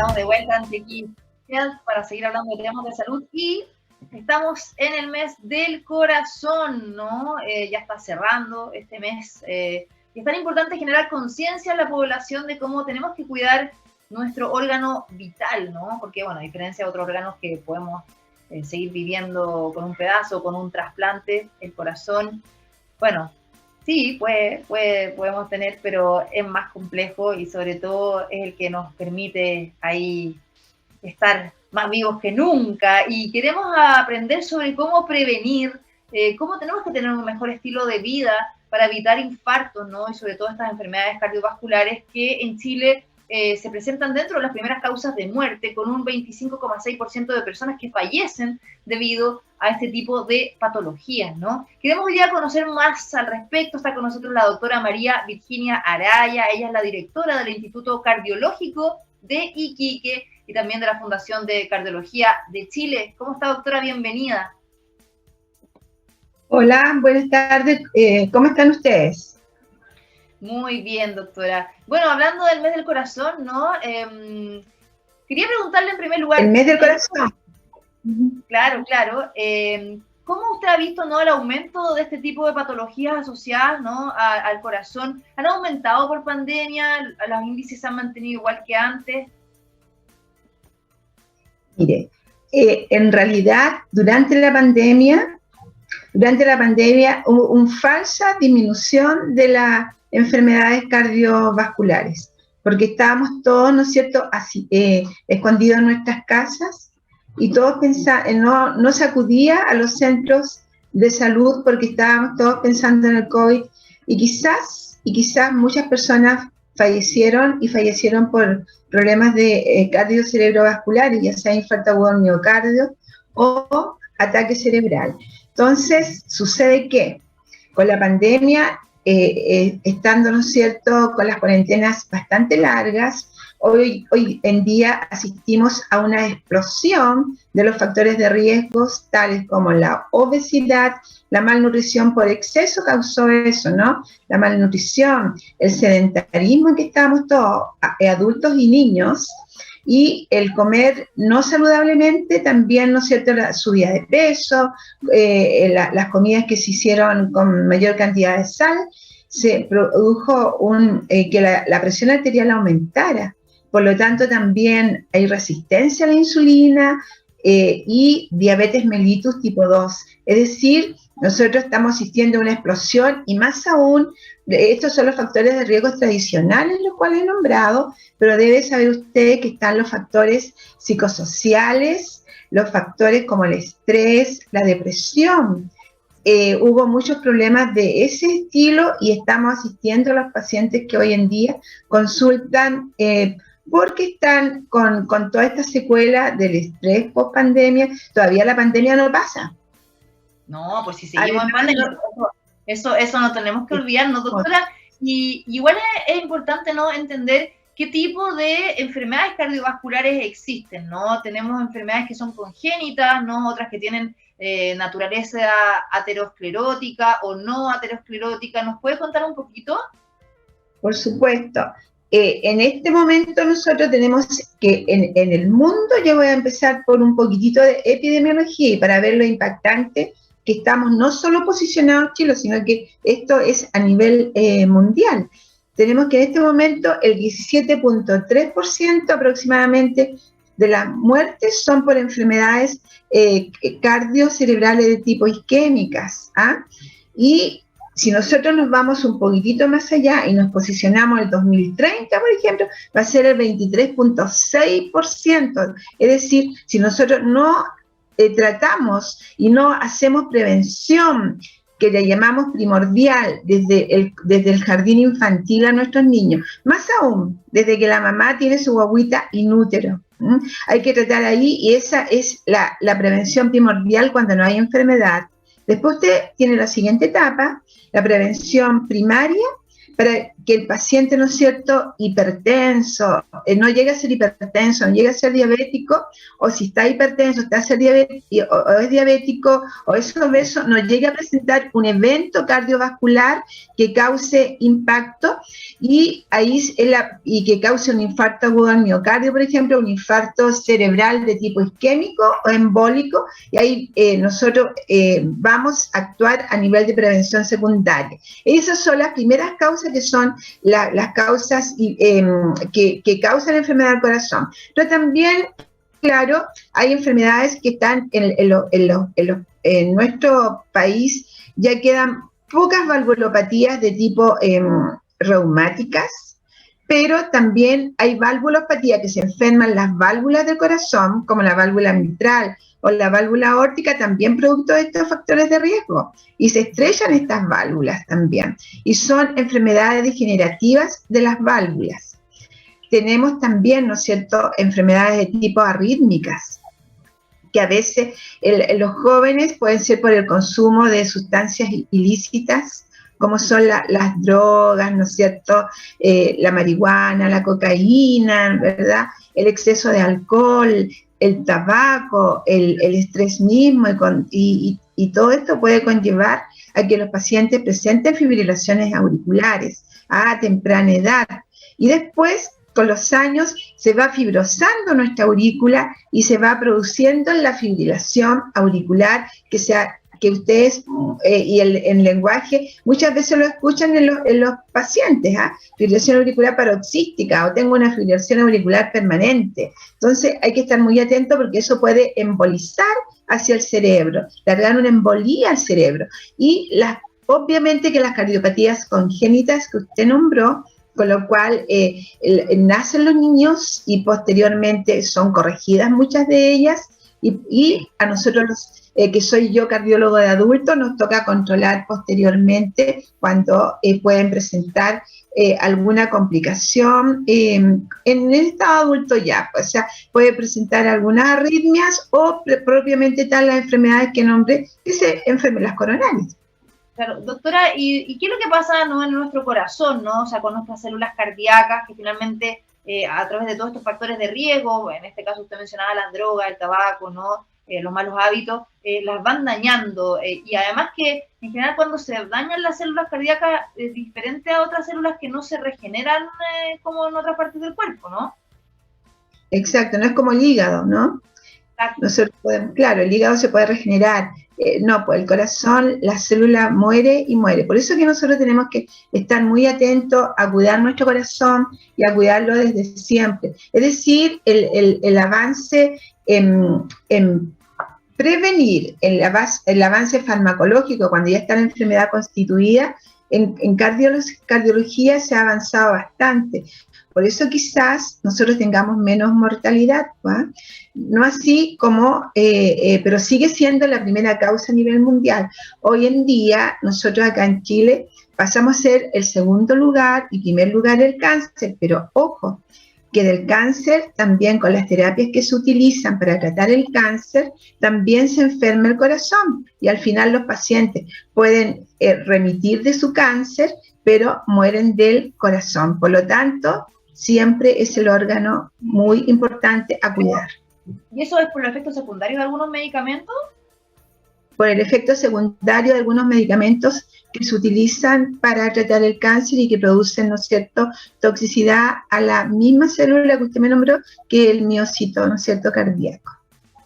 Estamos de vuelta en Tiki Health para seguir hablando de temas de salud y estamos en el mes del corazón, ¿no? Ya está cerrando este mes y es tan importante generar conciencia en la población de cómo tenemos que cuidar nuestro órgano vital, ¿no? Porque, bueno, a diferencia de otros órganos que podemos seguir viviendo con un pedazo, con un trasplante, el corazón, bueno, sí, podemos tener, pero es más complejo y sobre todo es el que nos permite ahí estar más vivos que nunca y queremos aprender sobre cómo prevenir, cómo tenemos que tener un mejor estilo de vida para evitar infartos, ¿no? Y sobre todo estas enfermedades cardiovasculares que en Chile se presentan dentro de las primeras causas de muerte, con un 25,6% de personas que fallecen debido a este tipo de patologías, ¿no? Queremos ya conocer más al respecto. Está con nosotros la doctora María Virginia Araya. Ella es la directora del Instituto Cardiológico de Iquique y también de la Fundación de Cardiología de Chile. ¿Cómo está, doctora? Bienvenida. Hola, buenas tardes. ¿Cómo están ustedes? Muy bien, doctora. Bueno, hablando del mes del corazón, ¿no? Quería preguntarle en primer lugar... El mes del corazón. Claro. ¿Cómo usted ha visto, ¿no, el aumento de este tipo de patologías asociadas, ¿no, al corazón? ¿Han aumentado por pandemia? ¿Los índices se han mantenido igual que antes? Mire, en realidad, durante la pandemia hubo una falsa disminución de las enfermedades cardiovasculares, porque estábamos todos, ¿no es cierto?, así, escondidos en nuestras casas, y todos no se acudía a los centros de salud porque estábamos todos pensando en el COVID, y quizás muchas personas fallecieron por problemas de cardiocerebrovasculares, ya sea infarto agudo al miocardio o ataque cerebral. Entonces, sucede que con la pandemia, estando, ¿no es cierto?, con las cuarentenas bastante largas, hoy en día asistimos a una explosión de los factores de riesgos, tales como la obesidad, la malnutrición por exceso causó eso, ¿no? La malnutrición, el sedentarismo en que estamos todos, adultos y niños, y el comer no saludablemente también, ¿no es cierto?, la subida de peso, las comidas que se hicieron con mayor cantidad de sal, se produjo que la presión arterial aumentara. Por lo tanto, también hay resistencia a la insulina y diabetes mellitus tipo 2. Es decir, nosotros estamos asistiendo a una explosión y más aún, estos son los factores de riesgo tradicionales, los cuales he nombrado, pero debe saber usted que están los factores psicosociales, los factores como el estrés, la depresión. Hubo muchos problemas de ese estilo y estamos asistiendo a los pacientes que hoy en día consultan porque están con toda esta secuela del estrés post pandemia. Todavía la pandemia no pasa. No, pues si seguimos en pandemia, eso no tenemos que olvidarnos, doctora. Y igual es importante, ¿no?, entender qué tipo de enfermedades cardiovasculares existen, ¿no? Tenemos enfermedades que son congénitas, ¿no? Otras que tienen naturaleza aterosclerótica o no aterosclerótica. ¿Nos puede contar un poquito? Por supuesto. En este momento nosotros tenemos que en el mundo, yo voy a empezar por un poquitito de epidemiología y para ver lo impactante que estamos no solo posicionados en Chile, sino que esto es a nivel mundial. Tenemos que en este momento el 17,3% aproximadamente de las muertes son por enfermedades cardiocerebrales de tipo isquémicas, ¿ah? Y si nosotros nos vamos un poquitito más allá y nos posicionamos en el 2030, por ejemplo, va a ser el 23,6%. Es decir, si nosotros no tratamos y no hacemos prevención, que le llamamos primordial desde el jardín infantil a nuestros niños, más aún desde que la mamá tiene su guagüita in útero. Hay que tratar ahí y esa es la prevención primordial cuando no hay enfermedad. Después usted tiene la siguiente etapa, la prevención primaria. para que el paciente, ¿no es cierto?, hipertenso, no llegue a ser hipertenso, no llegue a ser diabético, o si está hipertenso, está a ser diabético, o es diabético, o es obeso, no llegue a presentar un evento cardiovascular que cause impacto y que cause un infarto agudo al miocardio, por ejemplo, un infarto cerebral de tipo isquémico o embólico, y ahí nosotros vamos a actuar a nivel de prevención secundaria. Esas son las primeras causas, que son las causas que causan la enfermedad del corazón. Pero también, claro, hay enfermedades que están en nuestro país, ya quedan pocas valvulopatías de tipo reumáticas, pero también hay valvulopatía que se enferman las válvulas del corazón, como la válvula mitral o la válvula aórtica, también producto de estos factores de riesgo, y se estrellan estas válvulas también, y son enfermedades degenerativas de las válvulas. Tenemos también, ¿no es cierto?, enfermedades de tipo arrítmicas, que a veces los jóvenes pueden ser por el consumo de sustancias ilícitas, como son las drogas, ¿no es cierto?, la marihuana, la cocaína, ¿verdad?, el exceso de alcohol, el tabaco, el estrés mismo, y todo esto puede conllevar a que los pacientes presenten fibrilaciones auriculares a temprana edad. Y después, con los años, se va fibrosando nuestra aurícula y se va produciendo la fibrilación auricular que ustedes y el lenguaje muchas veces lo escuchan en los pacientes, fibrilación auricular paroxística, o tengo una fibrilación auricular permanente. Entonces hay que estar muy atento, porque eso puede embolizar hacia el cerebro, largar una embolía al cerebro. Y obviamente que las cardiopatías congénitas que usted nombró, con lo cual nacen los niños y posteriormente son corregidas muchas de ellas, y a nosotros que soy yo cardiólogo de adultos, nos toca controlar posteriormente cuando pueden presentar alguna complicación en el estado adulto ya, pues, o sea, puede presentar algunas arritmias o propiamente tal las enfermedades que nombré, que se enfermen las coronarias. Claro, doctora, ¿y qué es lo que pasa, ¿no?, en nuestro corazón, ¿no?, o sea, con nuestras células cardíacas, que finalmente a través de todos estos factores de riesgo, en este caso usted mencionaba las drogas, el tabaco, ¿no?, los malos hábitos, las van dañando, y además que en general cuando se dañan las células cardíacas es diferente a otras células que no se regeneran como en otras partes del cuerpo, ¿no? Exacto, no es como el hígado, ¿no? Nosotros claro, el hígado se puede regenerar, no, pues el corazón, la célula muere y muere. Por eso que nosotros tenemos que estar muy atentos a cuidar nuestro corazón y a cuidarlo desde siempre. Es decir, el avance en prevenir, el avance farmacológico cuando ya está la enfermedad constituida, en cardiología se ha avanzado bastante. Por eso quizás nosotros tengamos menos mortalidad, ¿va? No así como, pero sigue siendo la primera causa a nivel mundial. Hoy en día, nosotros acá en Chile pasamos a ser el segundo lugar y primer lugar el cáncer, pero ojo, que del cáncer también con las terapias que se utilizan para tratar el cáncer, también se enferma el corazón, y al final los pacientes pueden remitir de su cáncer, pero mueren del corazón. Por lo tanto, siempre es el órgano muy importante a cuidar. ¿Y eso es por el efecto secundario de algunos medicamentos? Por el efecto secundario de algunos medicamentos que se utilizan para tratar el cáncer y que producen, ¿no es cierto?, toxicidad a la misma célula que usted me nombró, que el miocito, ¿no es cierto?, cardíaco.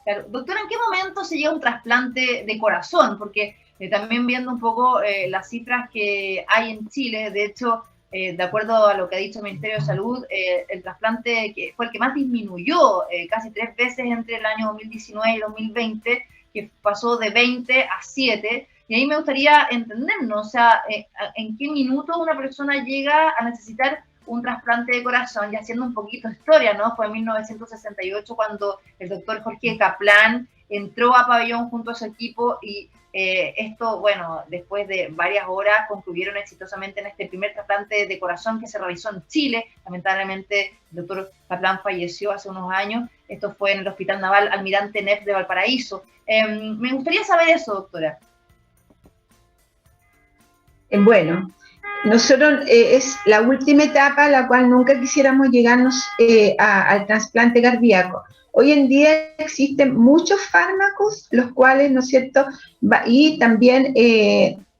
Claro. Doctora, ¿en qué momento se llega a un trasplante de corazón? Porque también viendo un poco las cifras que hay en Chile, de hecho, de acuerdo a lo que ha dicho el Ministerio de Salud, el trasplante que fue el que más disminuyó casi 3 veces entre el año 2019 y 2020, que pasó de 20 a 7, y ahí me gustaría entendernos, o sea, en qué minuto una persona llega a necesitar un trasplante de corazón, y haciendo un poquito de historia, ¿no? Fue en 1968 cuando el doctor Jorge Kaplan entró a Pabellón junto a su equipo, y esto, bueno, después de varias horas concluyeron exitosamente en este primer trasplante de corazón que se realizó en Chile. Lamentablemente el doctor Kaplan falleció hace unos años. Esto fue en el Hospital Naval Almirante Neff de Valparaíso. Me gustaría saber eso, doctora. Bueno, nosotros es la última etapa a la cual nunca quisiéramos llegarnos al trasplante cardíaco. Hoy en día existen muchos fármacos, los cuales, ¿no es cierto?, y también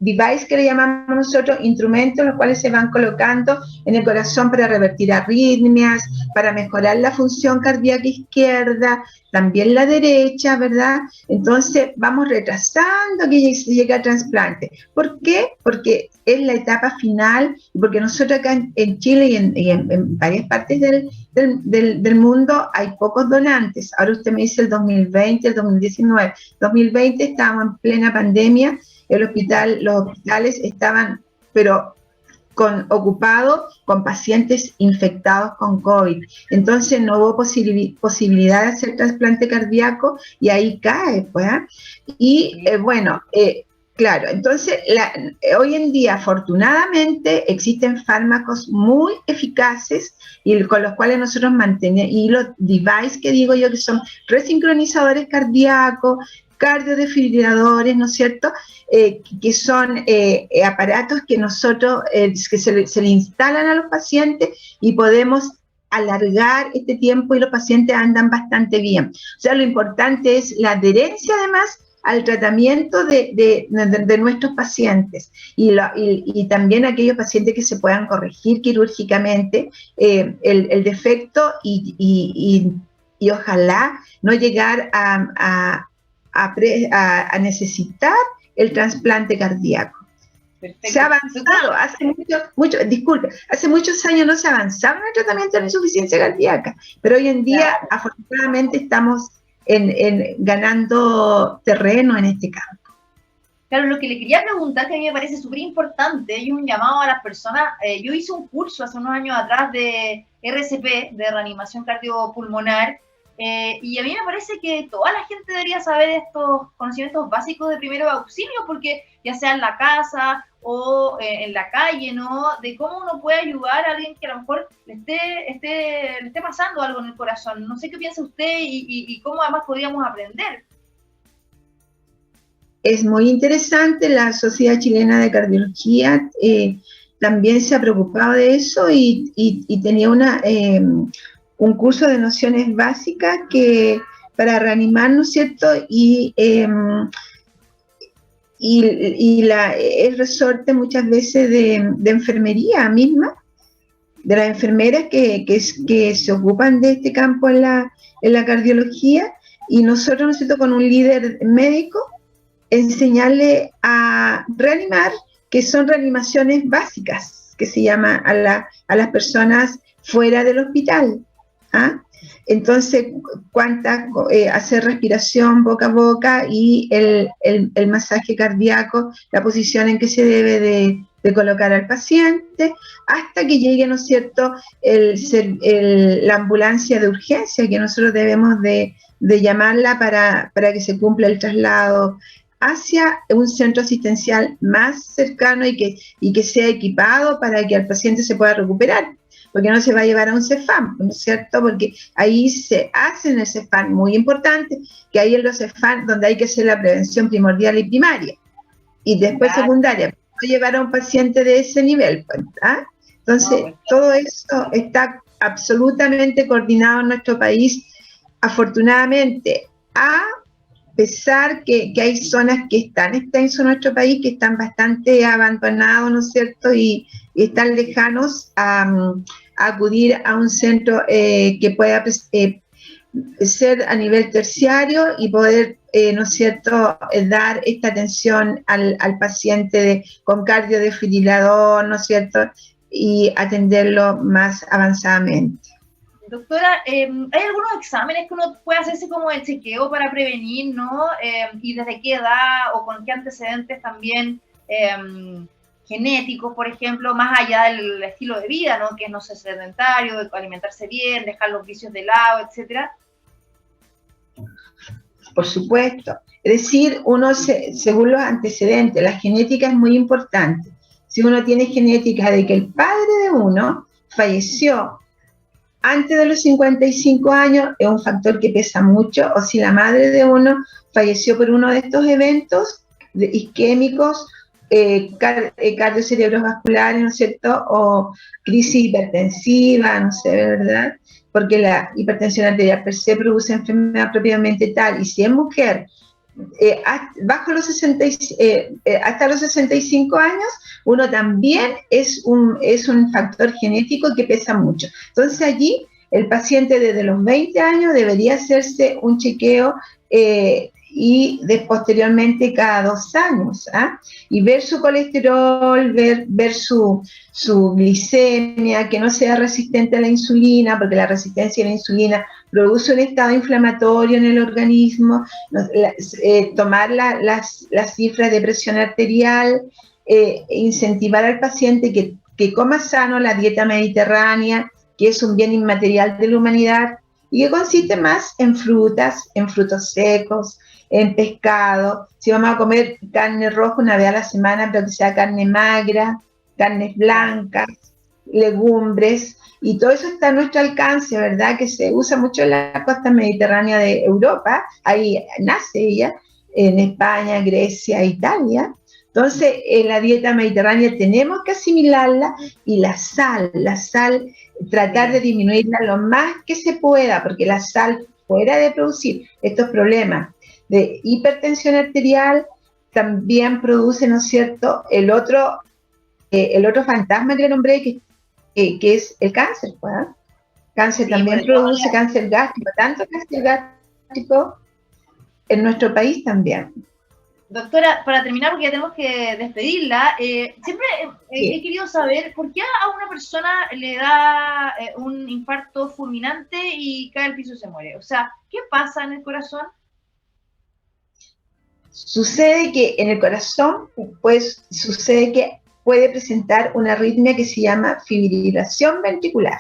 device que le llamamos nosotros, instrumentos, los cuales se van colocando en el corazón para revertir arritmias, para mejorar la función cardíaca izquierda, también la derecha, ¿verdad? Entonces vamos retrasando que se llegue al trasplante. ¿Por qué? Porque es la etapa final, porque nosotros acá en Chile y en varias partes del mundo hay pocos donantes. Ahora usted me dice el 2020, el 2019. 2020 estábamos en plena pandemia, los hospitales estaban, pero ocupados con pacientes infectados con COVID. Entonces no hubo posibilidad de hacer trasplante cardíaco y ahí cae, pues. Y claro, entonces hoy en día afortunadamente existen fármacos muy eficaces y con los cuales nosotros mantenemos, y los devices que digo yo que son resincronizadores cardíacos, cardiodefibriladores, ¿no es cierto?, que son aparatos que nosotros, que se le instalan a los pacientes y podemos alargar este tiempo y los pacientes andan bastante bien. O sea, lo importante es la adherencia además al tratamiento de nuestros pacientes y también aquellos pacientes que se puedan corregir quirúrgicamente el defecto y ojalá no llegar a necesitar el trasplante cardíaco. Perfecto. Se ha avanzado, hace muchos años no se avanzaba en el tratamiento de la insuficiencia cardíaca, pero hoy en día afortunadamente estamos ganando terreno en este campo. Claro, lo que le quería preguntar, que a mí me parece súper importante, y un llamado a las personas, yo hice un curso hace unos años atrás de RCP, de reanimación cardiopulmonar, y a mí me parece que toda la gente debería saber estos conocimientos básicos de primeros auxilios, porque ya sea en la casa o en la calle, ¿no?, de cómo uno puede ayudar a alguien que a lo mejor le esté pasando algo en el corazón. No sé qué piensa usted y cómo además podríamos aprender. Es muy interesante, la Sociedad Chilena de Cardiología también se ha preocupado de eso y tenía un curso de nociones básicas que para reanimar, ¿no es cierto?, y el resorte muchas veces de enfermería misma, de las enfermeras que se ocupan de este campo en la cardiología, y nosotros, ¿no es cierto?, con un líder médico, enseñarle a reanimar, que son reanimaciones básicas, que se llama a las personas fuera del hospital. ¿Ah? Entonces, hacer respiración boca a boca y el masaje cardíaco, la posición en que se debe de colocar al paciente, hasta que llegue, ¿no es cierto?, la ambulancia de urgencia, que nosotros debemos de llamarla para que se cumpla el traslado hacia un centro asistencial más cercano y que sea equipado para que el paciente se pueda recuperar, porque no se va a llevar a un CEFAM, ¿no es cierto?, porque ahí se hace en el CEFAM, muy importante, que ahí en los CEFAM donde hay que hacer la prevención primordial y primaria, y después secundaria, no llevar a un paciente de ese nivel, ¿ah? Entonces, todo esto está absolutamente coordinado en nuestro país, afortunadamente, a pesar que hay zonas que están extensos en nuestro país, que están bastante abandonados, ¿no es cierto?, y están lejanos a acudir a un centro que pueda ser a nivel terciario y poder, ¿no es cierto?, dar esta atención al paciente con cardiodefibrilador, ¿no es cierto?, y atenderlo más avanzadamente. Doctora, ¿hay algunos exámenes que uno puede hacerse como el chequeo para prevenir, ¿no? ¿Y desde qué edad o con qué antecedentes también genéticos, por ejemplo, más allá del estilo de vida, ¿no?, que es no ser sedentario, de alimentarse bien, dejar los vicios de lado, etcétera? Por supuesto. Es decir, según los antecedentes, la genética es muy importante. Si uno tiene genética de que el padre de uno falleció antes de los 55 años, es un factor que pesa mucho, o si la madre de uno falleció por uno de estos eventos isquémicos cardiocerebrovasculares, ¿no es cierto? O crisis hipertensiva, no sé, ¿verdad? Porque la hipertensión arterial per se produce enfermedad propiamente tal, y si es mujer, bajo los 60, hasta los 65 años, uno también es un factor genético que pesa mucho. Entonces allí el paciente desde los 20 años debería hacerse un chequeo y posteriormente cada 2 años, ¿ah? Y ver su colesterol, ver su glicemia, que no sea resistente a la insulina, porque la resistencia a la insulina produce un estado inflamatorio en el organismo, tomar las cifras de presión arterial, incentivar al paciente que coma sano, la dieta mediterránea, que es un bien inmaterial de la humanidad, y que consiste más en frutas, en frutos secos, en pescado. Si vamos a comer carne roja una vez a la semana, pero que sea carne magra, carnes blancas, legumbres, y todo eso está a nuestro alcance, ¿verdad? Que se usa mucho en la costa mediterránea de Europa, ahí nace ella, en España, Grecia, Italia. Entonces, en la dieta mediterránea tenemos que asimilarla, y la sal, tratar de disminuirla lo más que se pueda, porque la sal, fuera de producir estos problemas de hipertensión arterial, también produce, ¿no es cierto?, el otro fantasma que le nombré, que es el cáncer, ¿verdad? Cáncer, sí, también produce cáncer gástrico, tanto cáncer gástrico en nuestro país también. Doctora, para terminar, porque ya tenemos que despedirla, siempre he querido saber por qué a una persona le da un infarto fulminante y cae al piso y se muere. O sea, ¿qué pasa en el corazón? Sucede que en el corazón, pues, sucede que puede presentar una arritmia que se llama fibrilación ventricular.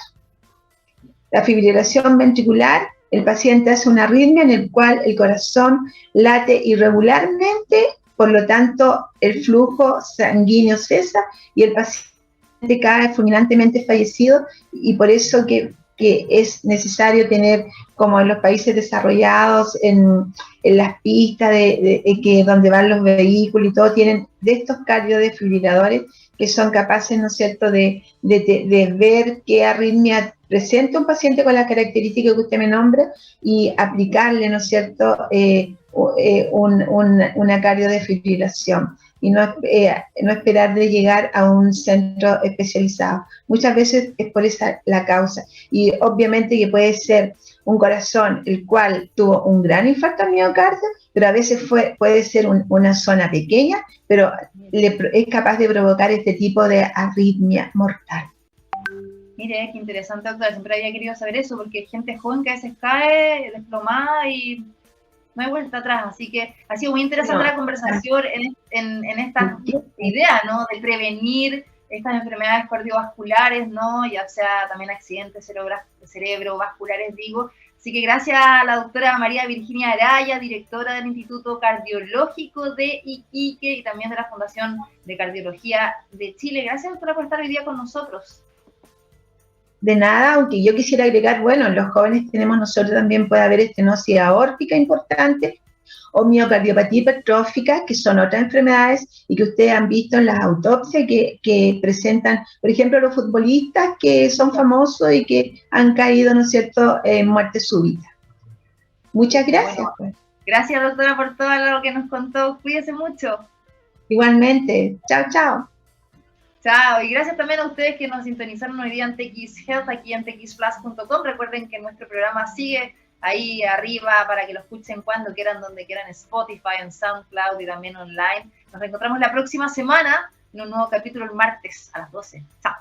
La fibrilación ventricular, el paciente hace una arritmia en el cual el corazón late irregularmente, por lo tanto el flujo sanguíneo cesa y el paciente cae fulminantemente fallecido, y por eso que es necesario tener, como en los países desarrollados, en las pistas donde van los vehículos y todo, tienen de estos cardiodefibriladores que son capaces, ¿no es cierto?, de ver qué arritmia presenta un paciente con las características que usted me nombra y aplicarle, ¿no es cierto?, una cardiodefibrilación, y no esperar de llegar a un centro especializado. Muchas veces es por esa la causa, y obviamente que puede ser un corazón el cual tuvo un gran infarto al miocardio, pero a veces puede ser una zona pequeña, pero es capaz de provocar este tipo de arritmia mortal. Mire, qué interesante, doctora. Siempre había querido saber eso, porque hay gente joven que a veces cae desplomada y no hay vuelta atrás. Así que ha sido muy interesante la conversación en esta idea, ¿no?, de prevenir estas enfermedades cardiovasculares, ¿no?, ya sea también accidentes cerebrovasculares, digo. Así que gracias a la doctora María Virginia Araya, directora del Instituto Cardiológico de Iquique y también de la Fundación de Cardiología de Chile. Gracias, doctora, por estar hoy día con nosotros. De nada, aunque yo quisiera agregar, bueno, los jóvenes tenemos, nosotros también puede haber estenosis aórtica importante o miocardiopatía hipertrófica, que son otras enfermedades y que ustedes han visto en las autopsias que presentan, por ejemplo, los futbolistas que son famosos y que han caído, ¿no es cierto?, en muerte súbita. Muchas gracias. Bueno, pues. Gracias, doctora, por todo lo que nos contó. Cuídese mucho. Igualmente. Chao, chao. Chao, y gracias también a ustedes que nos sintonizaron hoy día en TX Health, aquí en txplus.com. Recuerden que nuestro programa sigue ahí arriba para que lo escuchen cuando quieran, donde quieran, en Spotify, en SoundCloud y también online. Nos reencontramos la próxima semana en un nuevo capítulo el martes a las 12. Chao.